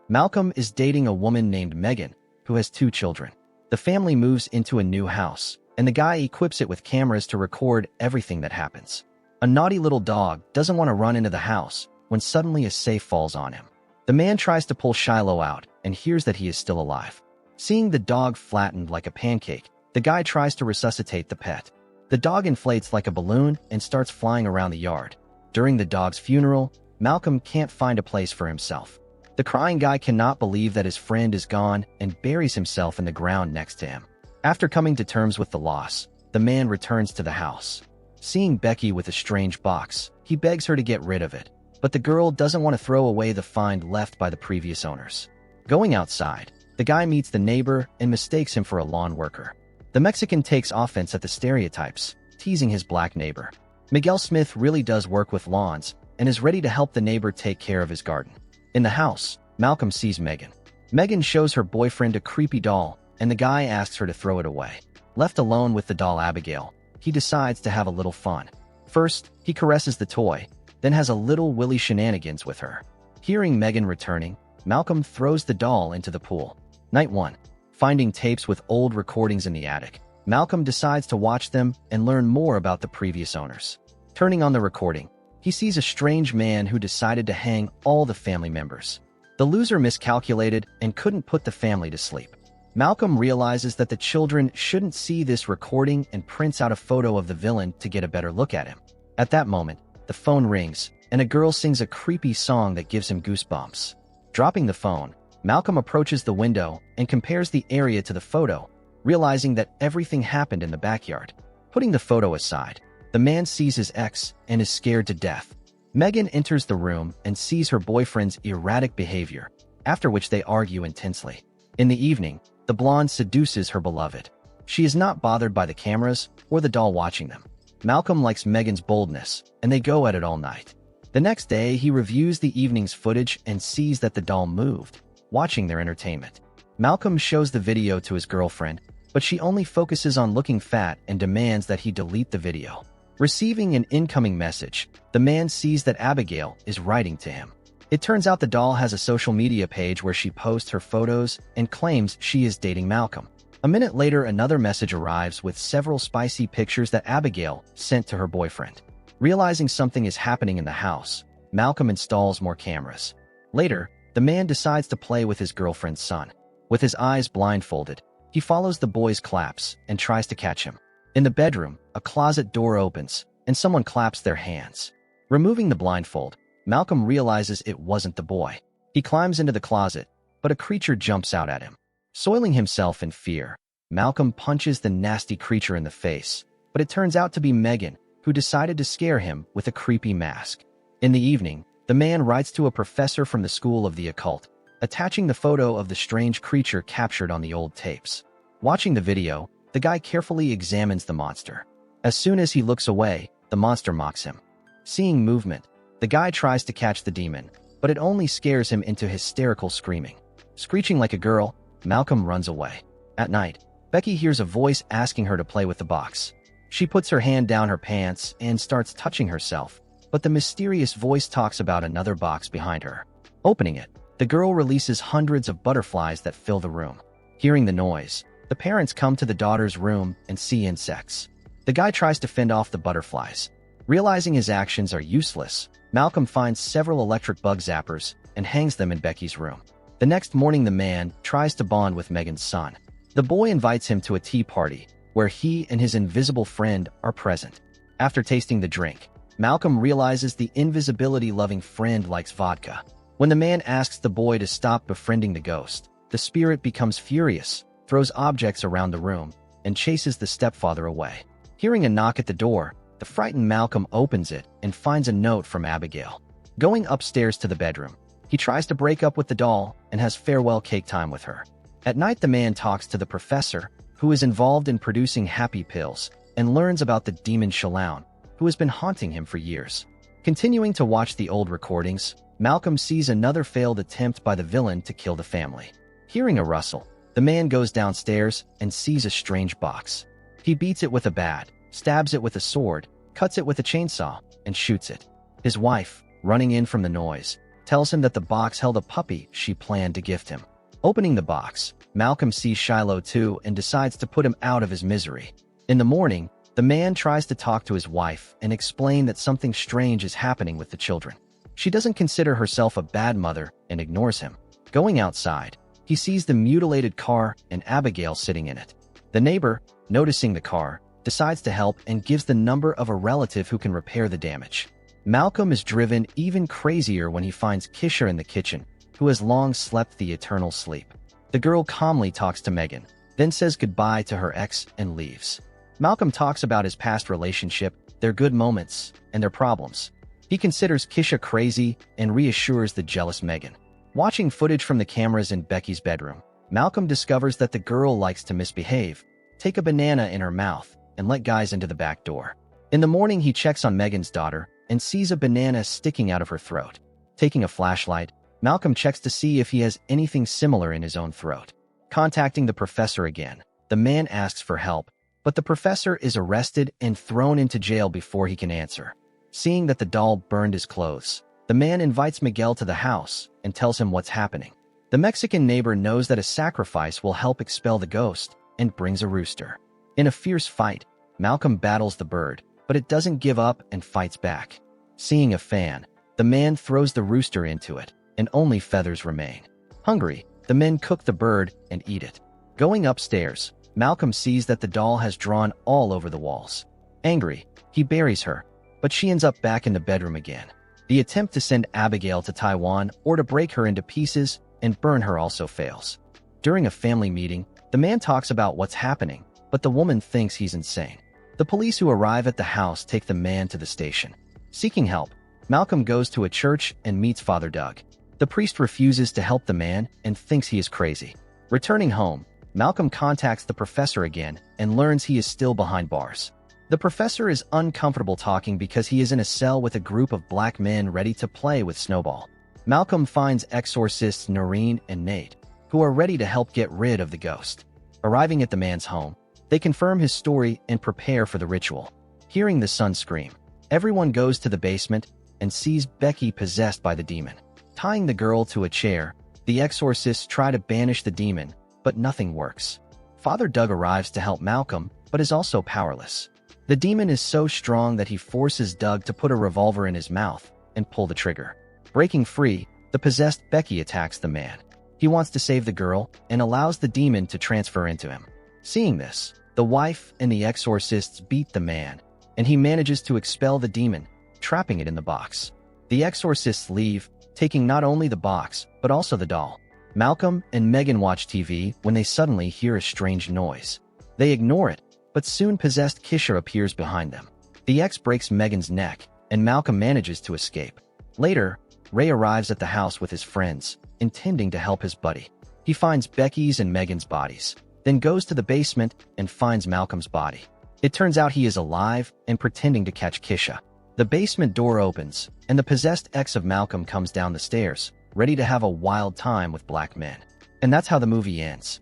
Malcolm is dating a woman named Megan, who has 2 children. The family moves into a new house, and the guy equips it with cameras to record everything that happens. A naughty little dog doesn't want to run into the house when suddenly a safe falls on him. The man tries to pull Shiloh out and hears that he is still alive. Seeing the dog flattened like a pancake, the guy tries to resuscitate the pet. The dog inflates like a balloon and starts flying around the yard. During the dog's funeral, Malcolm can't find a place for himself. The crying guy cannot believe that his friend is gone and buries himself in the ground next to him. After coming to terms with the loss, the man returns to the house. Seeing Becky with a strange box, he begs her to get rid of it, but the girl doesn't want to throw away the find left by the previous owners. Going outside, the guy meets the neighbor and mistakes him for a lawn worker. The Mexican takes offense at the stereotypes, teasing his black neighbor. Miguel Smith really does work with lawns and is ready to help the neighbor take care of his garden. In the house, Malcolm sees Megan. Megan shows her boyfriend a creepy doll, and the guy asks her to throw it away. Left alone with the doll Abigail, he decides to have a little fun. First, he caresses the toy, then has a little Willy shenanigans with her. Hearing Megan returning, Malcolm throws the doll into the pool. Night 1. Finding tapes with old recordings in the attic, Malcolm decides to watch them and learn more about the previous owners. Turning on the recording, he sees a strange man who decided to hang all the family members. The loser miscalculated and couldn't put the family to sleep. Malcolm realizes that the children shouldn't see this recording and prints out a photo of the villain to get a better look at him. At that moment, the phone rings, and a girl sings a creepy song that gives him goosebumps. Dropping the phone, Malcolm approaches the window and compares the area to the photo, realizing that everything happened in the backyard. Putting the photo aside, the man sees his ex and is scared to death. Megan enters the room and sees her boyfriend's erratic behavior, after which they argue intensely. In the evening, the blonde seduces her beloved. She is not bothered by the cameras or the doll watching them. Malcolm likes Megan's boldness, and they go at it all night. The next day, he reviews the evening's footage and sees that the doll moved, watching their entertainment. Malcolm shows the video to his girlfriend, but she only focuses on looking fat and demands that he delete the video. Receiving an incoming message, the man sees that Abigail is writing to him. It turns out the doll has a social media page where she posts her photos and claims she is dating Malcolm. A minute later, another message arrives with several spicy pictures that Abigail sent to her boyfriend. Realizing something is happening in the house, Malcolm installs more cameras. Later, the man decides to play with his girlfriend's son. With his eyes blindfolded, he follows the boy's claps and tries to catch him. In the bedroom, a closet door opens, and someone claps their hands. Removing the blindfold, Malcolm realizes it wasn't the boy. He climbs into the closet, but a creature jumps out at him. Soiling himself in fear, Malcolm punches the nasty creature in the face, but it turns out to be Megan, who decided to scare him with a creepy mask. In the evening, the man writes to a professor from the School of the Occult, attaching the photo of the strange creature captured on the old tapes. Watching the video, the guy carefully examines the monster. As soon as he looks away, the monster mocks him. Seeing movement, the guy tries to catch the demon, but it only scares him into hysterical screaming. Screeching like a girl, Malcolm runs away. At night, Becky hears a voice asking her to play with the box. She puts her hand down her pants and starts touching herself, but the mysterious voice talks about another box behind her. Opening it, the girl releases hundreds of butterflies that fill the room. Hearing the noise, the parents come to the daughter's room and see insects. The guy tries to fend off the butterflies. Realizing his actions are useless, Malcolm finds several electric bug zappers and hangs them in Becky's room. The next morning, the man tries to bond with Megan's son. The boy invites him to a tea party, where he and his invisible friend are present. After tasting the drink, Malcolm realizes the invisibility-loving friend likes vodka. When the man asks the boy to stop befriending the ghost, the spirit becomes furious, throws objects around the room, and chases the stepfather away. Hearing a knock at the door, the frightened Malcolm opens it and finds a note from Abigail. Going upstairs to the bedroom, he tries to break up with the doll and has farewell cake time with her. At night, the man talks to the professor, who is involved in producing happy pills, and learns about the demon Shaloun, who has been haunting him for years. Continuing to watch the old recordings, Malcolm sees another failed attempt by the villain to kill the family. Hearing a rustle, the man goes downstairs and sees a strange box. He beats it with a bat, stabs it with a sword, cuts it with a chainsaw, and shoots it. His wife, running in from the noise, tells him that the box held a puppy she planned to gift him. Opening the box, Malcolm sees Shiloh too and decides to put him out of his misery. In the morning, the man tries to talk to his wife and explain that something strange is happening with the children. She doesn't consider herself a bad mother and ignores him. Going outside, he sees the mutilated car and Abigail sitting in it. The neighbor, noticing the car, decides to help and gives the number of a relative who can repair the damage. Malcolm is driven even crazier when he finds Kisha in the kitchen, who has long slept the eternal sleep. The girl calmly talks to Megan, then says goodbye to her ex and leaves. Malcolm talks about his past relationship, their good moments, and their problems. He considers Kisha crazy and reassures the jealous Megan. Watching footage from the cameras in Becky's bedroom, Malcolm discovers that the girl likes to misbehave, take a banana in her mouth, and let guys into the back door. In the morning, he checks on Megan's daughter and sees a banana sticking out of her throat. Taking a flashlight, Malcolm checks to see if he has anything similar in his own throat. Contacting the professor again, the man asks for help, but the professor is arrested and thrown into jail before he can answer. Seeing that the doll burned his clothes, the man invites Miguel to the house and tells him what's happening. The Mexican neighbor knows that a sacrifice will help expel the ghost and brings a rooster. In a fierce fight, Malcolm battles the bird, but it doesn't give up and fights back. Seeing a fan, the man throws the rooster into it, and only feathers remain. Hungry, the men cook the bird and eat it. Going upstairs, Malcolm sees that the doll has drawn all over the walls. Angry, he buries her, but she ends up back in the bedroom again. The attempt to send Abigail to Taiwan or to break her into pieces and burn her also fails. During a family meeting, the man talks about what's happening, but the woman thinks he's insane. The police who arrive at the house take the man to the station. Seeking help, Malcolm goes to a church and meets Father Doug. The priest refuses to help the man and thinks he is crazy. Returning home, Malcolm contacts the professor again and learns he is still behind bars. The professor is uncomfortable talking because he is in a cell with a group of black men ready to play with Snowball. Malcolm finds exorcists Noreen and Nate, who are ready to help get rid of the ghost. Arriving at the man's home, they confirm his story and prepare for the ritual. Hearing the son scream, everyone goes to the basement and sees Becky possessed by the demon. Tying the girl to a chair, the exorcists try to banish the demon, but nothing works. Father Doug arrives to help Malcolm, but is also powerless. The demon is so strong that he forces Doug to put a revolver in his mouth and pull the trigger. Breaking free, the possessed Becky attacks the man. He wants to save the girl and allows the demon to transfer into him. Seeing this, the wife and the exorcists beat the man, and he manages to expel the demon, trapping it in the box. The exorcists leave, taking not only the box, but also the doll. Malcolm and Megan watch TV when they suddenly hear a strange noise. They ignore it, but soon possessed Kisha appears behind them. The ex breaks Megan's neck, and Malcolm manages to escape. Later, Ray arrives at the house with his friends, intending to help his buddy. He finds Becky's and Megan's bodies, then goes to the basement and finds Malcolm's body. It turns out he is alive and pretending to catch Kisha. The basement door opens, and the possessed ex of Malcolm comes down the stairs, ready to have a wild time with black men. And that's how the movie ends.